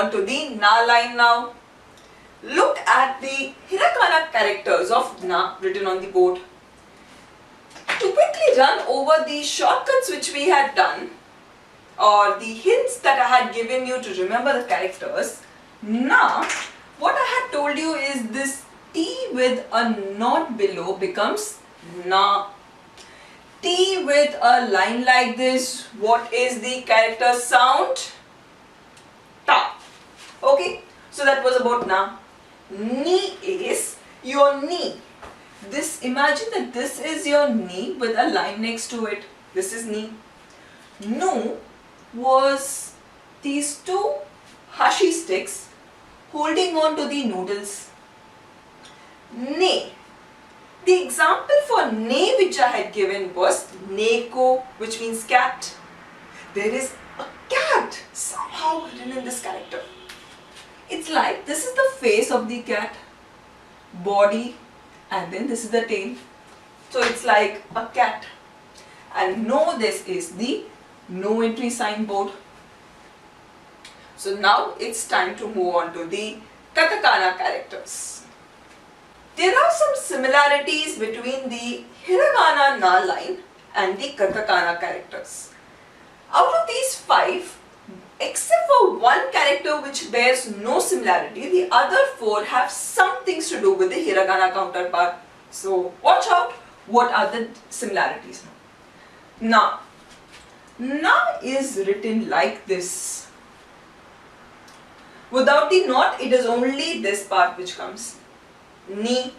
on to the Na line now. Look at the Hiragana characters of Na written on the board. To quickly run over the shortcuts which we had done, or the hints that I had given you to remember the characters, now what I had told you is this T with a knot below becomes Na. T with a line like this, what is the character sound? Ta. Okay, so that was about Na. Ni is your knee. Imagine that this is your knee with a line next to it. This is knee. Nu was these two hashi sticks holding on to the noodles. Ne. The example for ne which I had given was neko, which means cat. There is a cat somehow hidden in this character. It's like this is the face of the cat, body, and then this is the tail. So it's like a cat. And no, this is the no entry signboard. So now it's time to move on to the Katakana characters. There are some similarities between the Hiragana Na line and the Katakana characters. Out of these 5, except for one character which bears no similarity, the other 4 have some things to do with the Hiragana counterpart. So watch out, what are the similarities? Na. Na is written like this. Without the knot, it is only this part which comes. Ni.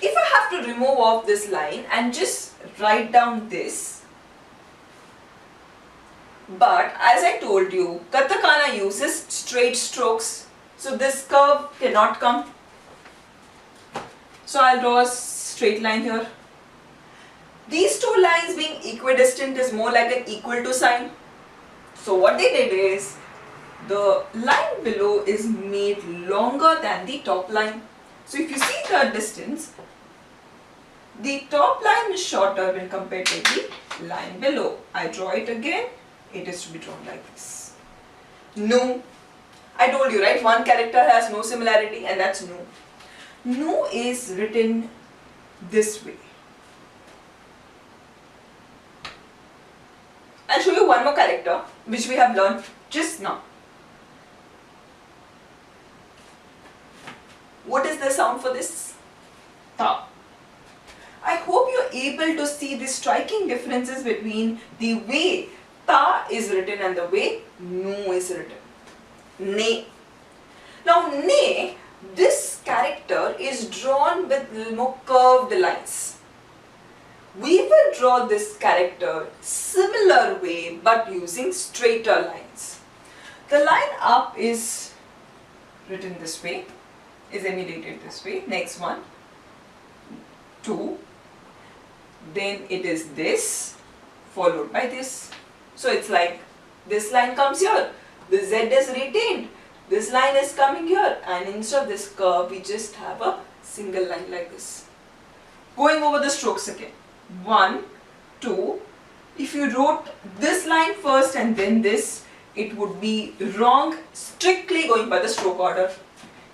If I have to remove off this line and just write down this, but as I told you, Katakana uses straight strokes, so this curve cannot come. So I'll draw a straight line here. These two lines being equidistant is more like an equal to sign. So what they did is, the line below is made longer than the top line. So if you see the distance, the top line is shorter when compared to the line below. I draw it again, it is to be drawn like this. Nu. I told you, right, one character has no similarity, and that's Nu. Nu is written this way. I'll show you one more character which we have learned just now. What is the sound for this? Ta. I hope you're able to see the striking differences between the way ta is written and the way nu is written. Ne. Now ne, this character is drawn with little more curved lines. We will draw this character similar way but using straighter lines. The line up is written this way, is emulated this way. Next one, 2, then it is this followed by this. So it's like this line comes here, the Z is retained, this line is coming here, and instead of this curve we just have a single line like this. Going over the strokes again, 1, 2, if you wrote this line first and then this, it would be wrong strictly going by the stroke order.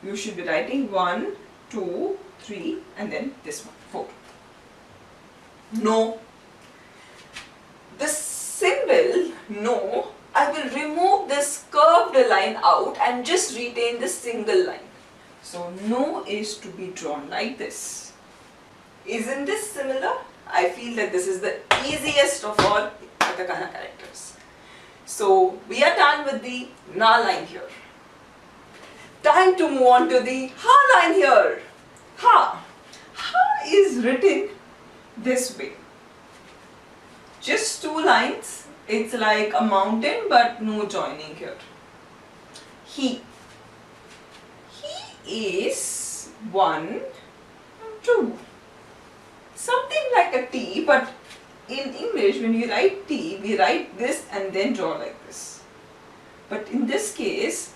You should be writing 1, 2, 3 and then this one, 4. No. The symbol no, I will remove this curved line out and just retain the single line. So no is to be drawn like this. Isn't this similar? I feel that this is the easiest of all Katakana characters. So we are done with the Na line here. Time to move on to the Ha line here. Ha. Ha is written this way. Just 2 lines. It's like a mountain but no joining here. He. He is 1, 2. Something like a T, but in English when we write T, we write this and then draw like this. But in this case,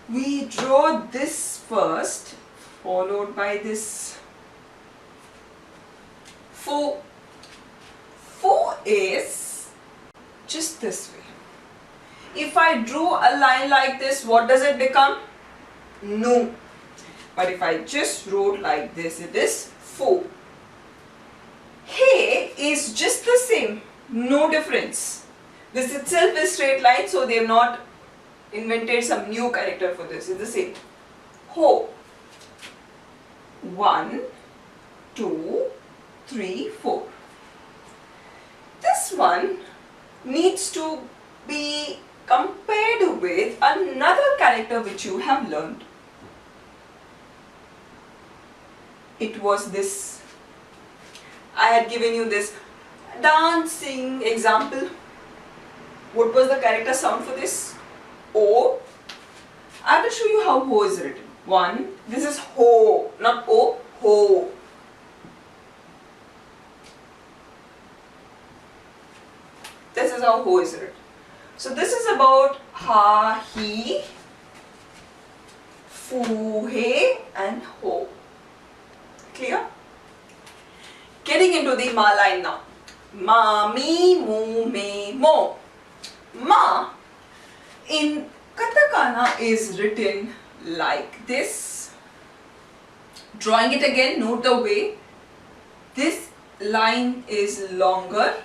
we draw this first, followed by this. 4. 4 is just this way. If I drew a line like this, what does it become? No. But if I just wrote like this, it is 4. Hey is just the same, no difference. This itself is straight line, so they have not invented some new character for this. It's the same. Ho. 1, 2, 3, 4. This one needs to be compared with another character which you have learned. It was this. I had given you this dancing example. What was the character sound for this? O. I will show you how ho is written. 1. This is ho, not o, ho. This is how ho is written. So this is about ha, he, fu, he and ho. Clear? Getting into the ma line now. Ma, mi, mu, me, mo. Ma in katakana is written like this. Drawing it again, note the way. This line is longer.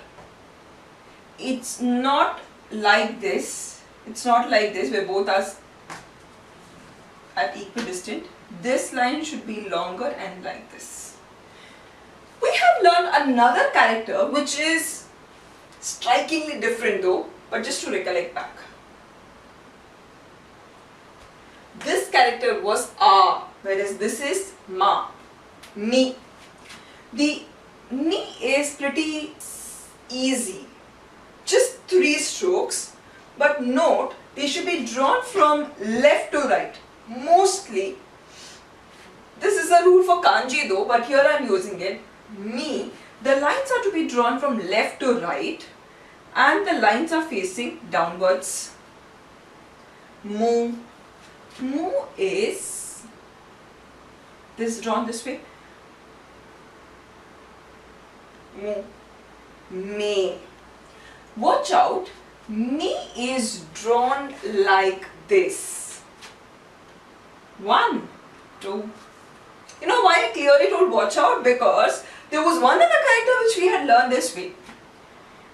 It's not like this. It's not like this where both are at equidistant. This line should be longer and like this. We have learned another character which is strikingly different though, but just to recollect back. This character was a, whereas this is ma, mi. The mi is pretty easy, just 3 strokes, but note they should be drawn from left to right. Mostly, this is a rule for kanji though, but here I am using it. Mi, the lines are to be drawn from left to right and the lines are facing downwards. Mu, mu is this drawn this way. Mu, me. Watch out, me is drawn like this. 1, 2. You know why I clearly told watch out? Because there was one other character which we had learned this way.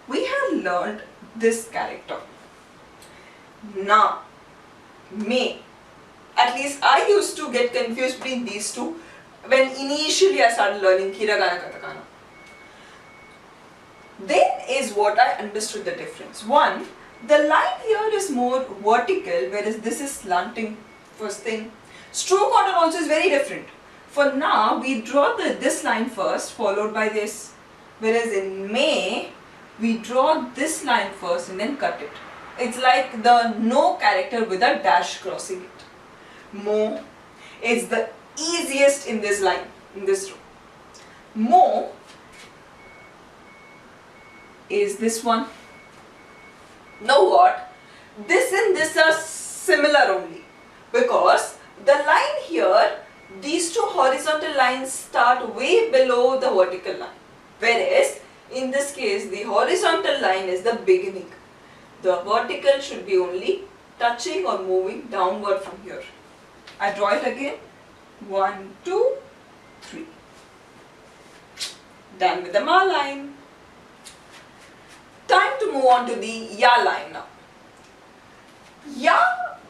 We had learned this character. Na, me. At least I used to get confused between these two when initially I started learning hiragana katakana. Then is what I understood the difference. 1, the line here is more vertical, whereas this is slanting. First thing. Stroke order also is very different. For now, we draw this line first, followed by this. Whereas in May, we draw this line first and then cut it. It's like the no character with a dash crossing it. Mo is the easiest in this line, in this row. Mo is this one. Now what? This and this are similar only, because the line here, these two horizontal lines start way below the vertical line, whereas in this case the horizontal line is the beginning. The vertical should be only touching or moving downward from here. I draw it again. 1, 2, 3. Done with the ma line. Time to move on to the ya line now. Ya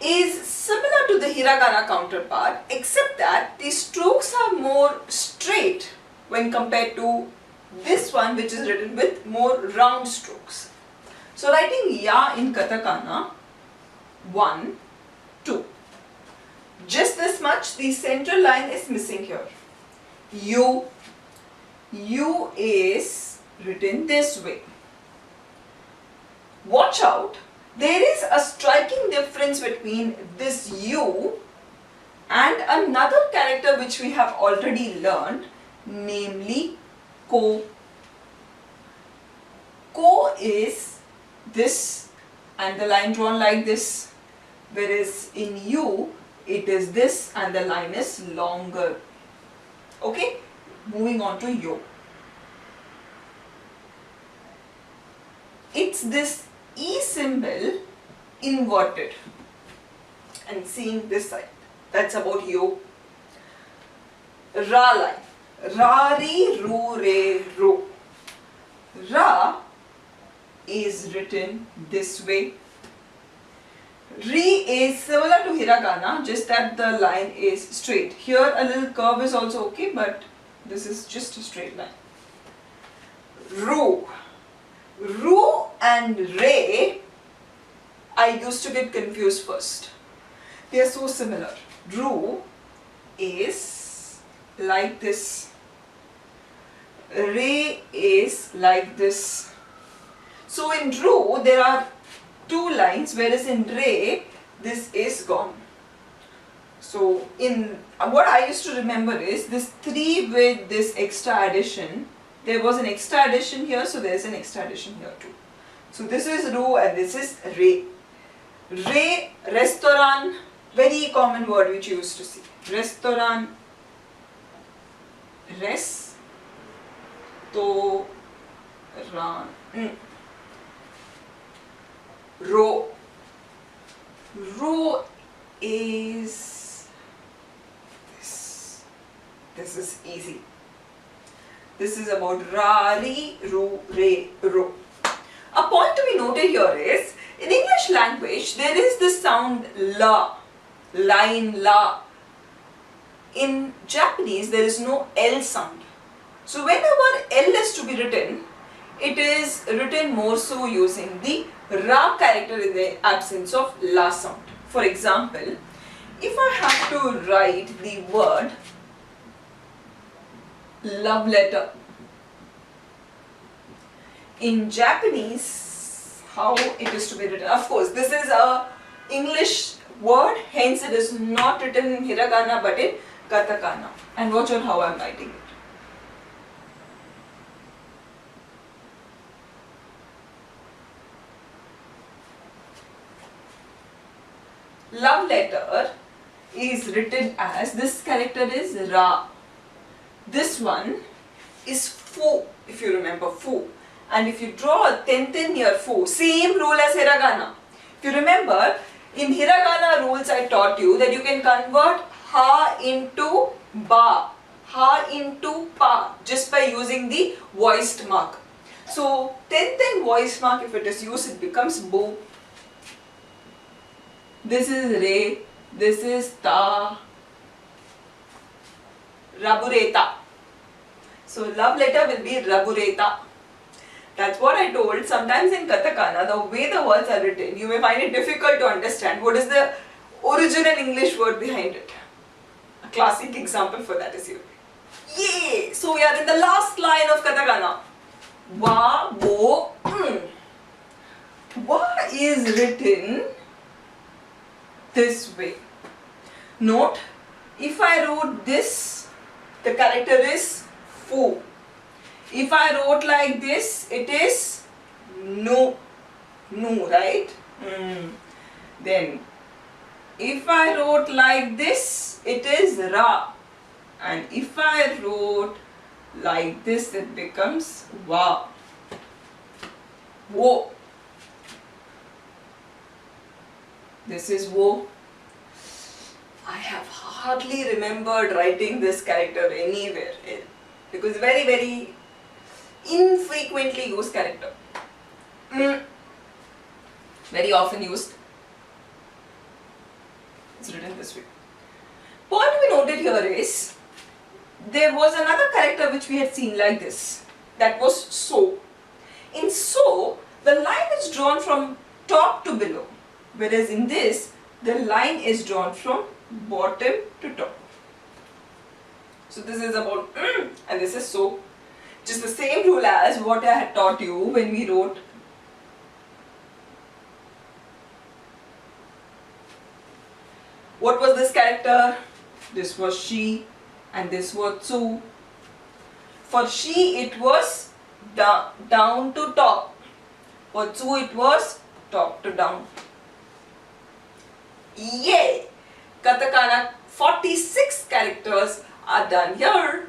is similar to the hiragana counterpart, except that the strokes are more straight when compared to this one, which is written with more round strokes. So writing ya in katakana, 1, 2. Just this much, the central line is missing here. U is written this way. Watch out, there is a striking difference between this U and another character which we have already learned, namely ko. Ko is this and the line drawn like this, whereas in U it is this and the line is longer. Okay, moving on to yo. It's this E symbol inverted. And seeing this side. That's about yo. Ra line. Ra, ri, ru, re, ro. Ra is written this way. Ri is similar to hiragana, just that the line is straight. Here a little curve is also okay, but this is just a straight line. Ru. Ru and re, I used to get confused first. They are so similar. Ru is like this. Re is like this. So in Ru there are two lines, whereas in Re this is gone. So in what I used to remember is this 3 with this extra addition. There was an extra addition here, so there is an extra addition here too. So this is Ru and this is Re. Re, restaurant, very common word which you used to see. Restaurant, res, to, ran, ro. Ro is this. This is easy. This is about ra, ri, ru, re, ro. A point to be noted here is, in English language, there is this sound la, line la. In Japanese, there is no L sound. So whenever L is to be written, it is written more so using the ra character in the absence of la sound. For example, if I have to write the word love letter, in Japanese, how it is to be written? Of course, this is a English word, hence it is not written in hiragana but in katakana. And watch out how I am writing it. Love letter is written as, this character is ra. This one is fu, if you remember, fu. And if you draw a tenten near fu, same rule as hiragana. If you remember, in hiragana rules I taught you that you can convert ha into ba, ha into pa, just by using the voiced mark. So tenten voiced mark, if it is used, it becomes bo. This is re, this is ta, rabureta. So love letter will be rabureta. That's what I told. Sometimes in katakana, the way the words are written, you may find it difficult to understand what is the original English word behind it. A classic example for that is here. Yay! So we are in the last line of katakana. Wa, bo, Wa is written this way. Note, if I wrote this, the character is fu. If I wrote like this, it is no, right? Then, if I wrote like this, it is ra. And if I wrote like this, it becomes wa. Wo. This is wo. I have hardly remembered writing this character anywhere because very, very infrequently used character. Very often used. It's written this way. Point to be noted here is, there was another character which we had seen like this. That was so. In so, the line is drawn from top to below. Whereas in this, the line is drawn from bottom to top. So this is about and this is so. Just the same rule as what I had taught you when we wrote what was this character? This was she and this was tsu. For she it was down to top. For tsu it was top to down. Yay! Katakana 46 characters are done here.